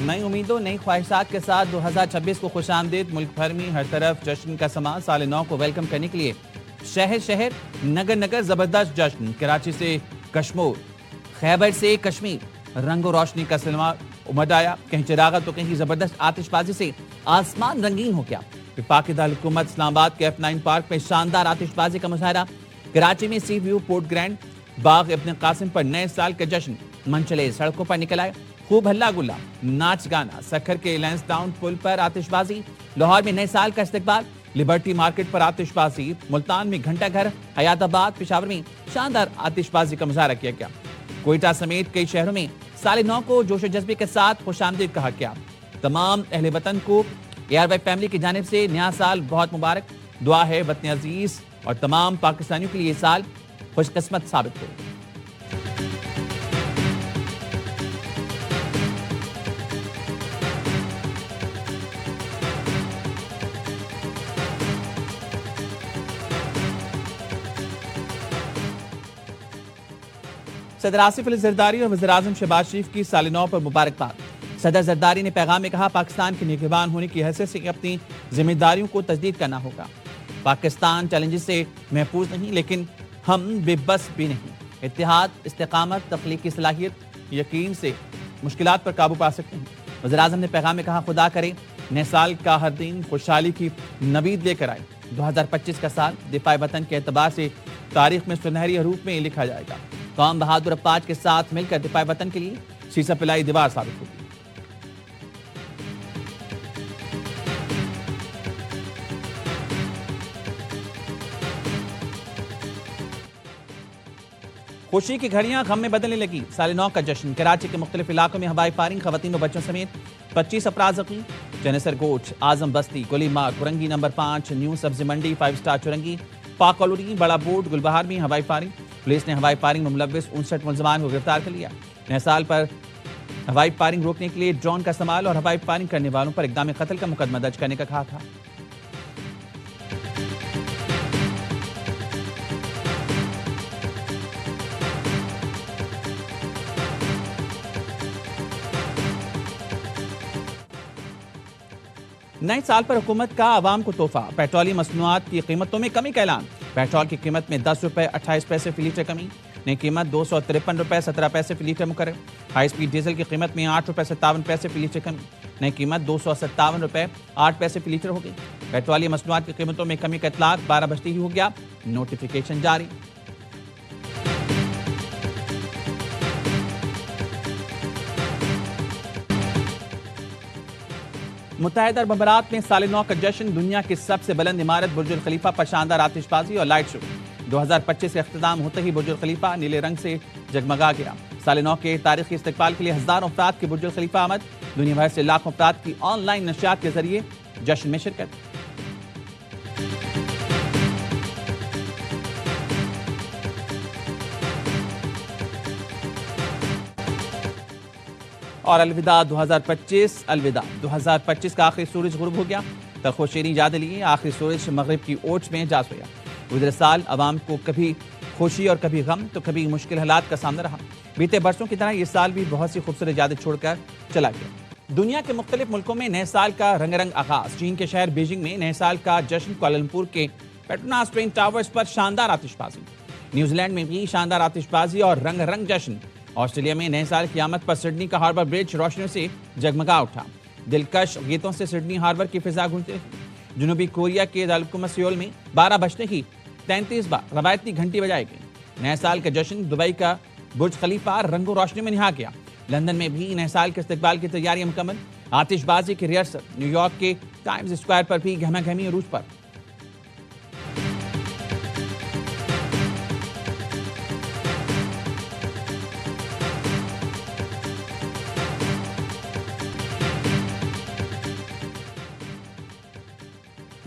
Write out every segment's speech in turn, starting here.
نئی امیدوں نئی خواہشات کے ساتھ 2026 کو خوش آمدید۔ ملک بھر میں ہر طرف جشن کا سما۔ سال نو کو ویلکم کرنے کے لیے شہر شہر نگر نگر زبردست جشن۔ کراچی سے کشمور، خیبر سے کشمیر، رنگ و روشنی کا سلسلہ امڈ آیا۔ کہیں چراغا تو کہیں زبردست آتش بازی سے آسمان رنگین ہو گیا۔ وفاقی دارالحکومت اسلام آباد کے F9 پارک میں شاندار آتش بازی کا مظاہرہ۔ کراچی میں سی ویو پورٹ گرینڈ باغ ابن قاسم پر نئے سال کا جشن منچلے سڑکوں پر نکل آئے۔ خوب ہلا گلا، ناچ گانا۔ سکھر کے لینس ڈاؤن پل پر آتش بازی۔ لاہور میں نئے سال کا استقبال۔ لبرٹی مارکیٹ پر آتش بازی۔ ملتان میں گھنٹہ گھر، حیات آباد، پشاور میں شاندار آتش بازی کا مظاہرہ کیا گیا۔ کوئٹہ سمیت کئی شہروں میں سال نو کو جوش و جذبے کے ساتھ خوش آمدید کہا گیا۔ تمام اہل وطن کو ARY فیملی کی جانب سے نیا سال بہت مبارک۔ دعا ہے وطن عزیز اور تمام پاکستانیوں کے لیے یہ سال خوش قسمت ثابت ہو۔ صدر آصف علی زرداری اور وزیراعظم شہباز شریف کی سال نو پر مبارکباد۔ صدر زرداری نے پیغام میں کہا، پاکستان کے نگہبان ہونے کی حیثیت سے اپنی ذمہ داریوں کو تجدید کرنا ہوگا۔ پاکستان چیلنجز سے محفوظ نہیں، لیکن ہم بے بس بھی نہیں۔ اتحاد، استقامت، تخلیقی صلاحیت، یقین سے مشکلات پر قابو پا سکتے ہیں۔ وزیراعظم نے پیغام میں کہا، خدا کرے نئے سال کا ہر دن خوشحالی کی نوید لے کر آئے۔ 2025 کا سال دفاع وطن کے اعتبار سے تاریخ میں سنہری حروف میں لکھا جائے گا۔ قوم بہادر افواج کے ساتھ مل کر دفاع وطن کے لیے سیسہ پلائی دیوار ثابت ہوگی۔ خوشی کی گھڑیاں غم میں بدلنے لگی۔ سال نو کا جشن۔ کراچی کے مختلف علاقوں میں ہوائی فائرنگ، خواتین و بچوں سمیت 25 افراد زخمی۔ جنیسر کوٹ، اعظم بستی، گلی مارگ، کورنگی نمبر 5، نیو سبزی منڈی، 5 اسٹار چورنگی، پاک کالونی، بڑا بوٹ، گلبہار میں ہوائی فائرنگ۔ پولیس نے ہوائی فائرنگ میں ملوث 59 ملزمان کو گرفتار کر لیا۔ نئے سال پر ہوائی فائرنگ روکنے کے لیے ڈرون کا استعمال اور ہوائی فائرنگ کرنے والوں پر اقدام قتل کا مقدمہ درج کرنے کا کہا تھا۔ نئے سال پر حکومت کا عوام کو تحفہ۔ پیٹرولیم مصنوعات کی قیمتوں میں کمی کا اعلان۔ پیٹرول کی قیمت میں 10 روپے 28 پیسے فی لیٹر کمی۔ نئی قیمت 253 روپے 17 پیسے فی لیٹر مقرر۔ ہائی سپیڈ ڈیزل کی قیمت میں 8 روپے 57 پیسے فی لیٹر کمی۔ نئی قیمت 257 روپے 8 پیسے فی لیٹر ہوگی۔ پیٹرولیم مصنوعات کی قیمتوں میں کمی کا اطلاق 12 بجتے ہی ہو گیا۔ نوٹیفیکیشن جاری۔ متحدہ عرب امارات میں سال نو کا جشن۔ دنیا کی سب سے بلند عمارت برج الخلیفہ پر شاندار آتش بازی اور لائٹ شو۔ 2025 سے اختتام ہوتے ہی برج الخلیفہ نیلے رنگ سے جگمگا گیا۔ سال نو کے تاریخی استقبال کے لیے ہزاروں افراد کی برج الخلیفہ آمد۔ دنیا بھر سے لاکھوں افراد کی آن لائن نشریات کے ذریعے جشن میں شرکت۔ اور الوداع 2025، الوداع 2025 کا آخری سورج غروب ہو گیا۔ تلخ و شیریں یاد لیے آخری سورج مغرب کی اوٹ میں جا سویا۔ گزرے سال عوام کو کبھی خوشی اور کبھی غم تو کبھی مشکل حالات کا سامنا رہا۔ بیتے برسوں کی طرح یہ سال بھی بہت سی خوبصورت یادیں چھوڑ کر چلا گیا۔ دنیا کے مختلف ملکوں میں نئے سال کا رنگ رنگ آغاز۔ چین کے شہر بیجنگ میں نئے سال کا جشن۔ کوالالمپور کے پیٹروناس ٹوین ٹاورز پر شاندار آتش بازی۔ نیوزی لینڈ میں بھی شاندار آتش بازی اور رنگ رنگ جشن۔ آسٹریلیا میں نئے سال کی آمد پر سڈنی کا ہاربر برج روشنیوں سے جگمگا اٹھا۔ دلکش گیتوں سے سڈنی ہاربر کی فضا گونجتی رہی۔ جنوبی کوریا کے دارالحکومت سیول میں 12 بجتے ہی 33 بار روایتی گھنٹی بجائی گئی۔ نئے سال کا جشن۔ دبئی کا برج خلیفہ رنگ و روشنی میں نہا گیا۔ لندن میں بھی نئے سال کے استقبال کی تیاریاں مکمل۔ آتش بازی کی ریہرسل۔ نیو یارک کے ٹائمز اسکوائر پر بھی گہما گہمی عروج پر۔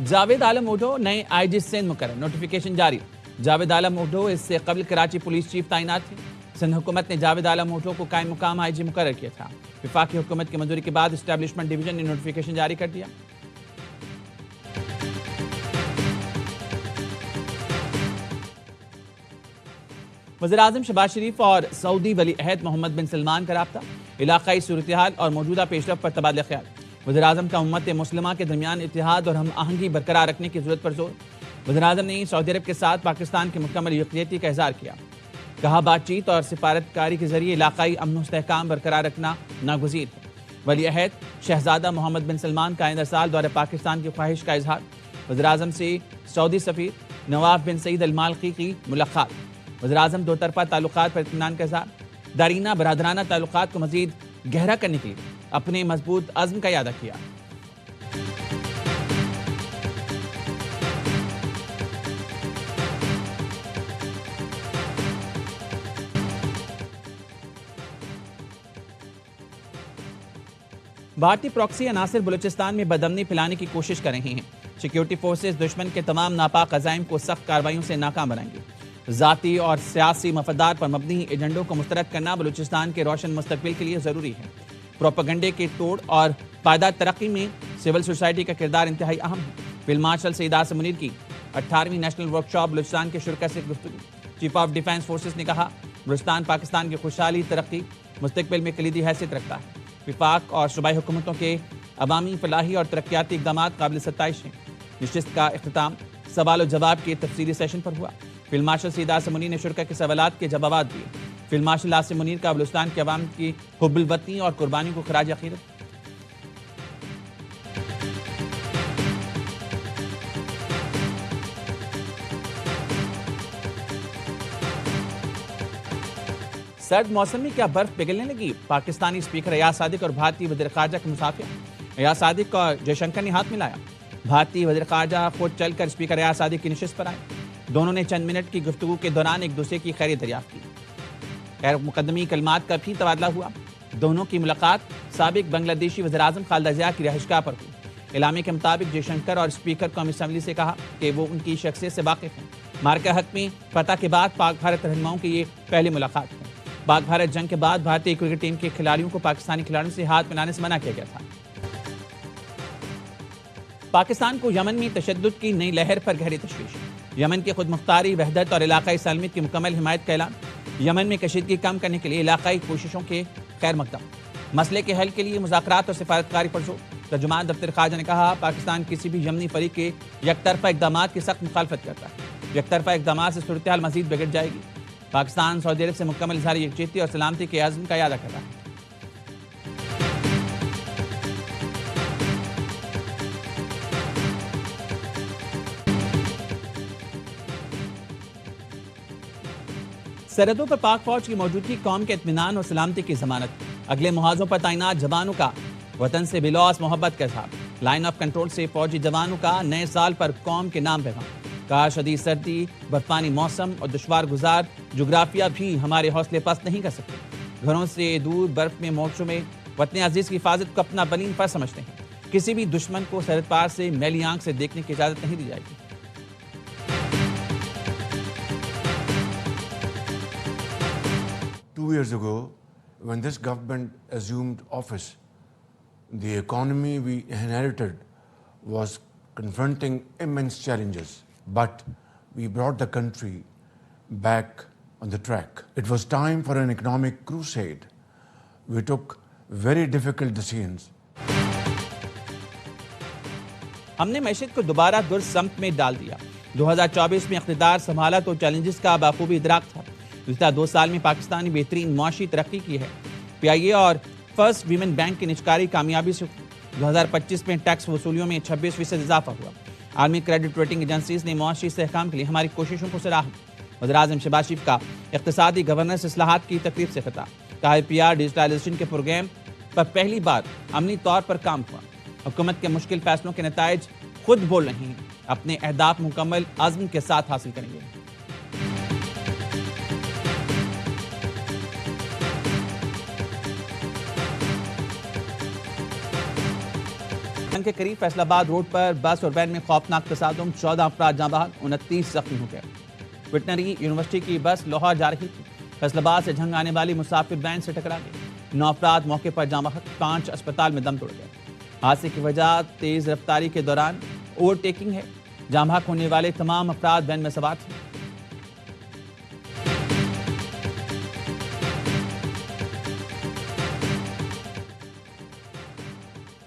جاوید عالم اوڈھو نئے IG سندھ مقرر۔ نوٹیفیکیشن جاری۔ جاوید عالم اوڈھو اس سے قبل کراچی پولیس چیف تعینات تھے۔ سندھ حکومت نے جاوید عالم اوڈھو کو قائم مقام IG مقرر کیا تھا۔ وفاقی حکومت کی منظوری کے بعد اسٹیبلشمنٹ ڈویژن نے نوٹیفیکیشن جاری کر دیا۔ وزیراعظم شہباز شریف اور سعودی ولی عہد محمد بن سلمان کا رابطہ، علاقائی صورتحال اور موجودہ پیش رفت پر تبادلہ خیال۔ وزیراعظم کا امت مسلمہ کے درمیان اتحاد اور ہم آہنگی برقرار رکھنے کی ضرورت پر زور۔ وزیراعظم نے سعودی عرب کے ساتھ پاکستان کی مکمل یکجہتی کا اظہار کیا۔ کہا بات چیت اور سفارتکاری کے ذریعے علاقائی امن و استحکام برقرار رکھنا ناگزیر ہے۔ ولی عہد شہزادہ محمد بن سلمان کا آئندہ سال دورہ پاکستان کی خواہش کا اظہار۔ وزیراعظم سے سعودی سفیر نواف بن سعید المالکی کی ملاقات۔ وزیراعظم دو طرفہ تعلقات پر اطمینان کا اظہار۔ دارینہ برادرانہ تعلقات کو مزید گہرا کرنے کے لیے اپنے مضبوط عزم کا اعادہ کیا۔ بھارتی پراکسی عناصر بلوچستان میں بدامنی پھیلانے کی کوشش کر رہے ہیں۔ سیکیورٹی فورسز دشمن کے تمام ناپاک عزائم کو سخت کارروائیوں سے ناکام بنائیں گے۔ ذاتی اور سیاسی مفادات پر مبنی ایجنڈوں کو مسترد کرنا بلوچستان کے روشن مستقبل کے لیے ضروری ہے۔ پروپیگنڈے کے توڑ اور پائیدار ترقی میں سول سوسائٹی کا کردار انتہائی اہم ہے۔ فیلڈ مارشل سعید عاصم منیر کی 18ویں نیشنل ورکشاپ بلوچستان کے شرکاء سے گفتگو۔ چیف آف ڈیفنس فورسز نے کہا بلوچستان پاکستان کی خوشحالی ترقی مستقبل میں کلیدی حیثیت رکھتا ہے۔ وفاق اور صوبائی حکومتوں کے عوامی فلاحی اور ترقیاتی اقدامات قابل ستائش ہیں۔ نشست کا اختتام سوال و جواب کے تفصیلی سیشن پر ہوا۔ فیلڈ مارشل سعید عاصم منیر نے شرکاء کے سوالات کے جوابات دیے۔ فیلڈ مارشل عاصم منیر کا بلوچستان کے عوام کی حب الوطنی اور قربانیوں کو خراج عقیدت۔ سرد موسم میں کیا برف پگھلنے لگی؟ پاکستانی اسپیکر ایاز صادق اور بھارتی وزیر خارجہ کا مصافحہ۔ ایاز صادق اور جے شنکر نے ہاتھ ملایا۔ بھارتی وزیر خارجہ خود چل کر اسپیکر ایاز صادق کی نشست پر آئے۔ دونوں نے چند منٹ کی گفتگو کے دوران ایک دوسرے کی خیریت دریافت کی۔ خیر مقدمی کلمات کا بھی تبادلہ ہوا۔ دونوں کی ملاقات سابق بنگلہ دیشی وزیراعظم خالدہ ضیاء کی رہائشگاہ پر ہوئی۔ اعلامیے کے مطابق جے شنکر اور اسپیکر قومی اسمبلی سے کہا کہ وہ ان کی شخصیت سے واقف ہیں۔ مارکا حق میں فتح کے بعد پاک بھارت رہنماؤں کی یہ پہلی ملاقات ہے۔ پاک بھارت جنگ کے بعد بھارتی کرکٹ ٹیم کے کھلاڑیوں کو پاکستانی کھلاڑیوں سے ہاتھ ملانے سے منع کیا گیا تھا۔ پاکستان کو یمن میں تشدد کی نئی لہر پر گہری تشویش۔ یمن کی خود مختاری، وحدت اور علاقائی سالمیت کی مکمل حمایت کا اعلان۔ یمن میں کشیدگی کم کرنے کے لیے علاقائی کوششوں کے خیر مقدم۔ مسئلے کے حل کے لیے مذاکرات اور سفارتکاری پر زور۔ ترجمان دفتر خارجہ نے کہا پاکستان کسی بھی یمنی فریق کے یک طرفہ اقدامات کی سخت مخالفت کرتا ہے۔ یک طرفہ اقدامات سے صورتحال مزید بگڑ جائے گی۔ پاکستان سعودی عرب سے مکمل اظہار یکجہتی اور سلامتی کے عزم کا اعادہ کر رہا ہے۔ سرحدوں پر پاک فوج کی موجودگی قوم کے اطمینان اور سلامتی کی ضمانت۔ اگلے محاذوں پر تعینات جوانوں کا وطن سے بلوس محبت کا اظہار۔ لائن آف کنٹرول سے فوجی جوانوں کا نئے سال پر قوم کے نام پیغام۔ کہا شدید سردی، برفانی موسم اور دشوار گزار جغرافیہ بھی ہمارے حوصلے پست نہیں کر سکتے۔ گھروں سے دور برف میں مورچوں میں وطن عزیز کی حفاظت کو اپنا بلین فرض سمجھتے ہیں۔ کسی بھی دشمن کو سرحد پار سے میلی آنکھ سے دیکھنے کی اجازت نہیں دی جائے گی۔ Two years ago, when this government assumed office, the economy we inherited was confronting immense challenges, but we brought the country back on the track. It was time for an economic crusade. We took very difficult decisions. ہم نے معیشت کو دوبارہ درست سمت میں ڈال دیا۔ 2024 میں اقتدار سنبھالا تو چیلنجز کا بخوبی ادراک تھا۔ گزشتہ 2 سال میں پاکستان نے بہترین معاشی ترقی کی ہے۔ پی آئی اے اور فرسٹ ویمن بینک کی نجکاری کامیابی سے 2025 میں ٹیکس وصولیوں میں 26% اضافہ ہوا۔ عالمی کریڈٹ ریٹنگ ایجنسیز نے معاشی استحکام کے لیے ہماری کوششوں کو سراہا۔ وزیراعظم شہباز شریف کا اقتصادی گورننس اصلاحات کی تقریب سے خطاب۔ کہا پی آر ڈیجیٹلائزیشن کے پروگرام پر پہلی بار عملی طور پر کام ہوا۔ حکومت کے مشکل فیصلوں کے نتائج خود بول رہے ہیں۔ اپنے اہداف مکمل عزم کے ساتھ حاصل کریں گے۔ کے قریب فیصل آباد روڈ پر بس اور وین میں خوفناک تصادم، 14 افراد جاں بحق، 29 زخمی ہو گئے۔ ویٹنری یونیورسٹی کی بس لاہور جا رہی تھی، فیصل آباد سے جھنگ آنے والی مسافر وین سے ٹکرا گئی۔ 9 افراد موقع پر جاں بحق، 5 اسپتال میں دم توڑ گئے۔ حادثے کی وجہ تیز رفتاری کے دوران اوور ٹیکنگ ہے۔ جاں بحق ہونے والے تمام افراد وین میں سوار تھے۔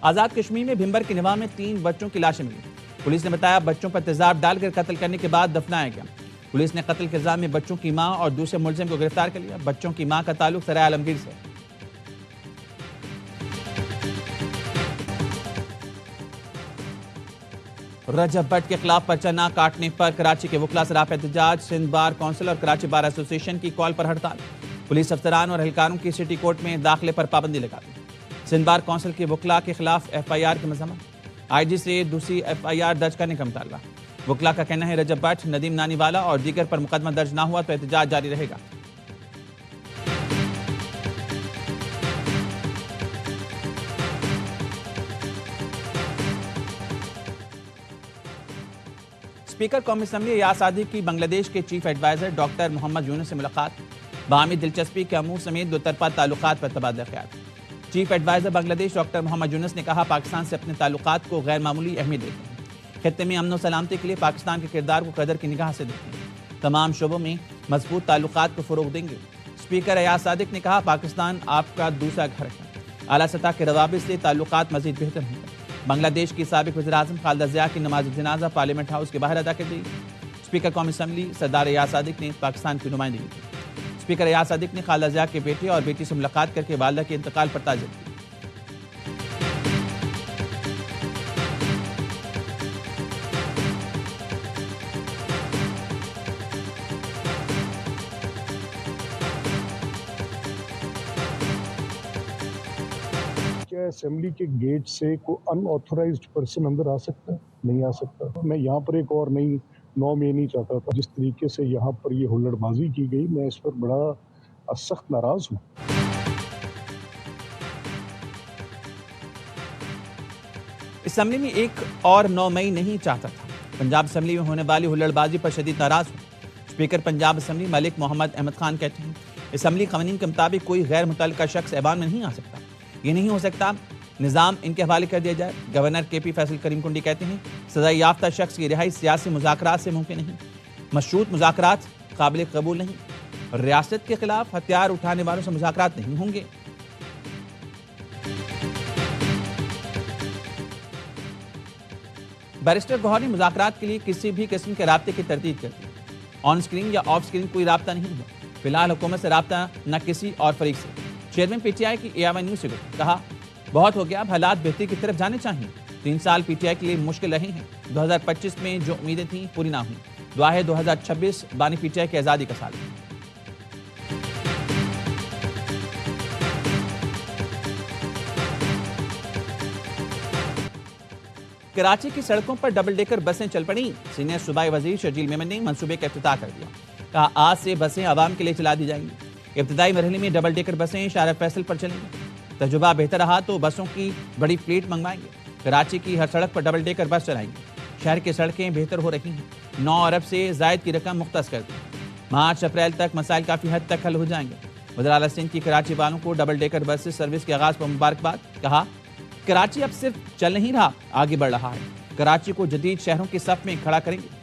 آزاد کشمیر میں بھمبر کی نواح میں 3 بچوں کی لاشیں ملی. پولیس نے بتایا بچوں پر تیزاب ڈال کر قتل کرنے کے بعد دفنایا گیا. پولیس نے قتل کے الزام میں بچوں کی ماں اور دوسرے ملزم کو گرفتار کر لیا. بچوں کی ماں کا تعلق سرائے عالمگیر سے. رجب بٹ کے خلاف پرچہ نہ کاٹنے پر کراچی کے وکلاء سراپا احتجاج. سندھ بار کونسل اور کراچی بار ایسوسی ایشن کی کال پر ہڑتال. پولیس افسران اور اہلکاروں کی سٹی کورٹ میں داخلے پر پابندی لگا دی. سندھ بار کونسل کے وکلاء کے خلاف ایف آئی آر کی مذمت. آئی جی سے دوسری ایف آئی آر درج کرنے کا مطالبہ. وکلاء کا کہنا ہے رجب بٹ، ندیم نانی والا اور دیگر پر مقدمہ درج نہ ہوا تو احتجاج جاری رہے گا. اسپیکر قومی اسمبلی ایاز صادق کی بنگلہ دیش کے چیف ایڈوائزر ڈاکٹر محمد یونس سے ملاقات. باہمی دلچسپی کے امور سمیت دو طرفہ تعلقات پر تبادلہ خیال. چیف ایڈوائزر بنگلہ دیش ڈاکٹر محمد یونس نے کہا پاکستان سے اپنے تعلقات کو غیر معمولی اہمیت دیتے ہیں. خطے میں امن و سلامتی کے لیے پاکستان کے کردار کو قدر کی نگاہ سے دیکھتے ہیں. تمام شعبوں میں مضبوط تعلقات کو فروغ دیں گے. اسپیکر ایاز صادق نے کہا پاکستان آپ کا دوسرا گھر ہے. اعلیٰ سطح کے روابط سے تعلقات مزید بہتر ہوں گے. بنگلہ دیش کی سابق وزیر اعظم خالدہ ضیاء کی نماز جنازہ پارلیمنٹ ہاؤس کے باہر ادا کر دی. اسپیکر قومی اسمبلی سردار ایاز صادق نے پاکستان کی نمائندگی کی. اسپیکر ایاز صادق نے خالدہ ضیاء کے بیٹے اور بیٹی سے ملاقات کر کے والدہ کے انتقال پر تعزیت کی. کیا اسمبلی کے گیٹ سے کوئی ان آتھورائزڈ پرسن اندر آ سکتا ہے؟ نہیں آ سکتا. میں یہاں پر ایک اور نئی نارم یہ نہیں چاہتا تھا. جس طریقے سے یہاں پر یہ ہلڑ بازی کی گئی، میں اس پر بڑا سخت ناراض ہوں. اسمبلی میں ایک اور 9 مئی نہیں چاہتا تھا. پنجاب اسمبلی میں ہونے والی ہلڑ بازی پر شدید ناراض ہوں. اسپیکر پنجاب اسمبلی ملک محمد احمد خان کہتے ہیں اسمبلی قوانین کے مطابق کوئی غیر متعلقہ شخص ایوان میں نہیں آ سکتا. یہ نہیں ہو سکتا نظام ان کے حوالے کر دیا جائے. گورنر کے پی فیصل کریم کنڈی کہتے ہیں سزا یافتہ شخص کی رہائی سیاسی مذاکرات سے ممکن نہیں. مشروط مذاکرات قابل قبول نہیں. ریاست کے خلاف ہتھیار اٹھانے والوں سے مذاکرات نہیں ہوں گے. بیرسٹر گوہر نے مذاکرات کے لیے کسی بھی قسم کے رابطے کی تردید کر دی. آن سکرین یا آف سکرین کوئی رابطہ نہیں ہوا. فی الحال حکومت سے رابطہ نہ کسی اور فریق سے. چیئرمین پی ٹی آئی کی AIY نیوز سے کہا بہت ہو گیا، اب حالات بہتری کی طرف جانے چاہیے. 3 سال پی ٹی آئی کے لیے مشکل رہے ہیں. 2025 میں جو امیدیں تھیں پوری نہ ہوئیں. دعا ہے 2026 بانی پی ٹی آئی کی آزادی کا سال. کراچی کی سڑکوں پر ڈبل ڈیکر بسیں چل پڑیں. سینئر صوبائی وزیر شرجیل میمن نے منصوبے کا افتتاح کر دیا. کہا آج سے بسیں عوام کے لیے چلا دی جائیں گی. ابتدائی مرحلے میں ڈبل ڈیکر بسیں شارع فیصل پر چلیں گی. تجربہ بہتر رہا تو بسوں کی بڑی فلیٹ منگوائیں گے. کراچی کی ہر سڑک پر ڈبل ڈیکر بس چلائیں گے. شہر کی سڑکیں بہتر ہو رہی ہیں. 9 ارب سے زائد کی رقم مختص کر دی. مارچ اپریل تک مسائل کافی حد تک حل ہو جائیں گے. وزیر اعلیٰ سندھ کی کراچی والوں کو ڈبل ڈیکر بس سروس کے آغاز پر مبارکباد. کہا کراچی اب صرف چل نہیں رہا، آگے بڑھ رہا ہے. کراچی کو جدید شہروں کی صف میں کھڑا کریں گے.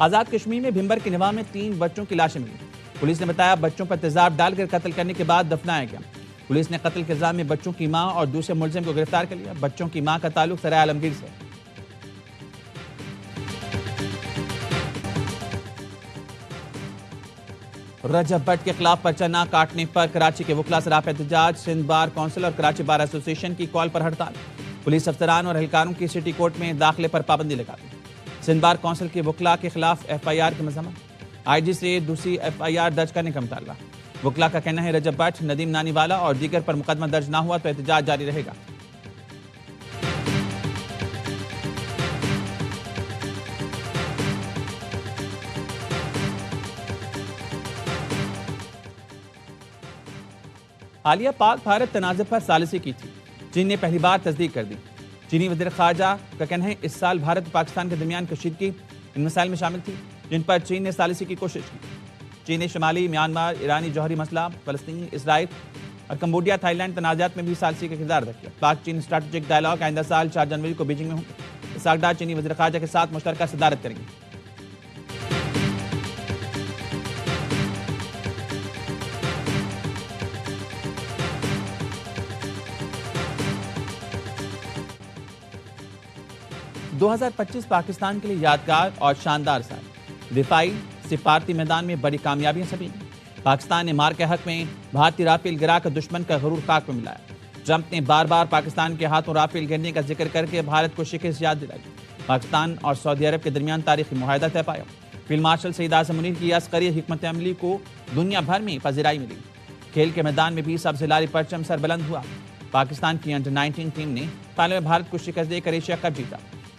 آزاد کشمیر میں بھمبر کی نواح میں 3 بچوں کی لاشیں ملی. پولیس نے بتایا بچوں پر تیزاب ڈال کر قتل کرنے کے بعد دفنایا گیا. پولیس نے قتل کے الزام میں بچوں کی ماں اور دوسرے ملزم کو گرفتار کر لیا. بچوں کی ماں کا تعلق سرائے عالمگیر سے. رجب بٹ کے خلاف پرچہ نہ کاٹنے پر کراچی کے وکلاء سراپا احتجاج. سندھ بار کونسل اور کراچی بار ایسوسی ایشن کی کال پر ہڑتال. پولیس افسران اور اہلکاروں کی سٹی کورٹ میں داخلے پر پابندی لگا دی. سندھ بار کونسل کے وکلاء کے خلاف ایف آئی آر کی مذمت. آئی جی سے دوسری ایف آئی آر درج کرنے کا مطالبہ. وکلاء کا کہنا ہے رجب بٹ، ندیم نانی والا اور دیگر پر مقدمہ درج نہ ہوا تو احتجاج جاری رہے گا. حالیہ پاک بھارت تنازع پر ثالثی کی تھی. چین نے پہلی بار تصدیق کر دی. چینی وزیر خارجہ کا کہنا ہے اس سال بھارت اور پاکستان کے درمیان کشیدگی ان مسائل میں شامل تھی جن پر چین نے ثالثی کی کوشش کی. چین نے شمالی میانمار، ایرانی جوہری مسئلہ، فلسطین، اسرائیل اور کمبوڈیا تھائی لینڈ تنازعات میں بھی ثالثی کا کردار ادا کیا۔ پاک چین اسٹریٹجک ڈائیلاگ آئندہ سال 4 جنوری کو بیجنگ میں ہوں گے۔ اسحاق ڈار چینی وزیر خارجہ کے ساتھ مشترکہ صدارت کریں گے۔ دو 2025 پاکستان کے لیے یادگار اور شاندار سال۔ دفاعی سفارتی میدان میں بڑی کامیابیاں سبھی۔ پاکستان نے مار کے حق میں بھارتی رافیل گرا کر دشمن کا غرور خاک میں ملایا۔ ٹرمپ نے بار بار پاکستان کے ہاتھوں رافیل گرنے کا ذکر کر کے بھارت کو شکست یاد دلائی۔ پاکستان اور سعودی عرب کے درمیان تاریخی معاہدہ طے پایا۔ فیلڈ مارشل سعید اعظم منیر کی عسکری حکمت عملی کو دنیا بھر میں پذیرائی ملی۔ کھیل کے میدان میں بھی سبز لاری پرچم سر بلند ہوا۔ پاکستان کی انڈر 19 ٹیم نے فائنل میں بھارت کو شکست دے کر ایشیا کپ جیتا۔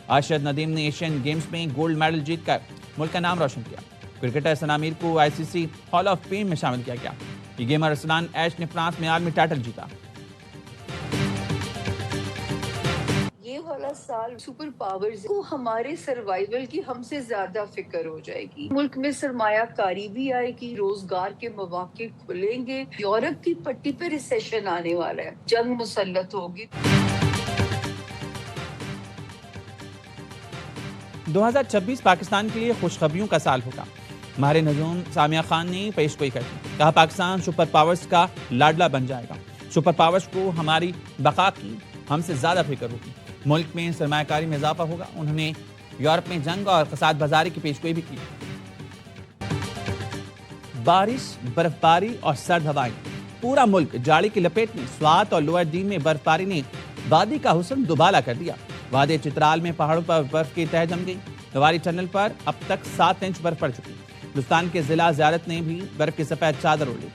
ارشد ندیم نے ایشین گیمز میں گولڈ میڈل جیت کر ملک کا نام روشن کیا۔ کرکٹر ثنا میر کو ICC ہال آف فیم میں شامل کیا گیا۔ یہ گیمر ارسلان ایش نے فرانس میں عالمی ٹائٹل جیتا۔ یہ والا سال سپر پاورز کو ہمارے سروائیول کی ہم سے زیادہ فکر ہو جائے گی۔ ملک میں سرمایہ کاری بھی آئے گی، روزگار کے مواقع کھلیں گے۔ یورپ کی پٹی پہ ریسیشن آنے والا ہے، جنگ مسلط ہوگی۔ 2026 پاکستان کے لیے خوشخبریوں کا سال ہوگا۔ ماہر نجوم سامیہ خان نے پیش گوئی کر دی۔ کہا پاکستان سپر پاورز کا لاڈلا بن جائے گا۔ سپر پاورز کو ہماری بقا کی ہم سے زیادہ فکر ہوگی۔ ملک میں سرمایہ کاری میں اضافہ ہوگا۔ انہوں نے یورپ میں جنگ اور فساد بازاری کی پیش گوئی بھی کی۔ بارش، برف باری اور سرد ہوائیں، پورا ملک جاڑی کی لپیٹ میں۔ سوات اور لوئر دین میں برف باری نے وادی کا حسن دوبالا کر دیا۔ وادی چترال میں پہاڑوں پر برف کی تہہ جم گئی۔ دواری ٹنل پر اب تک 7 انچ برف پڑ چکی۔ ہندوستان کے ضلع زیارت نے بھی برف کی سفید چادر اوڑھ لی۔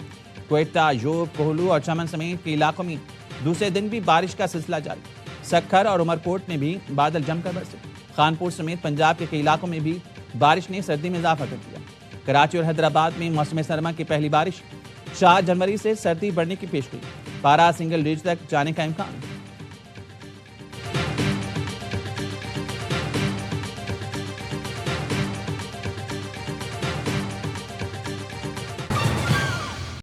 کوئٹہ، یوب، کوہلو اور چمن سمیت کے علاقوں میں دوسرے دن بھی بارش کا سلسلہ جاری۔ سکھر اور عمر کوٹ میں بھی بادل جم کر برسے۔ خانپور سمیت پنجاب کے کئی علاقوں میں بھی بارش نے سردی میں اضافہ کر دیا۔ کراچی اور حیدرآباد میں موسم سرما کی پہلی بارش۔ 4 جنوری سے سردی بڑھنے کی پیش گوئی۔ پارا سنگل ڈیجٹ تک جانے کا امکان۔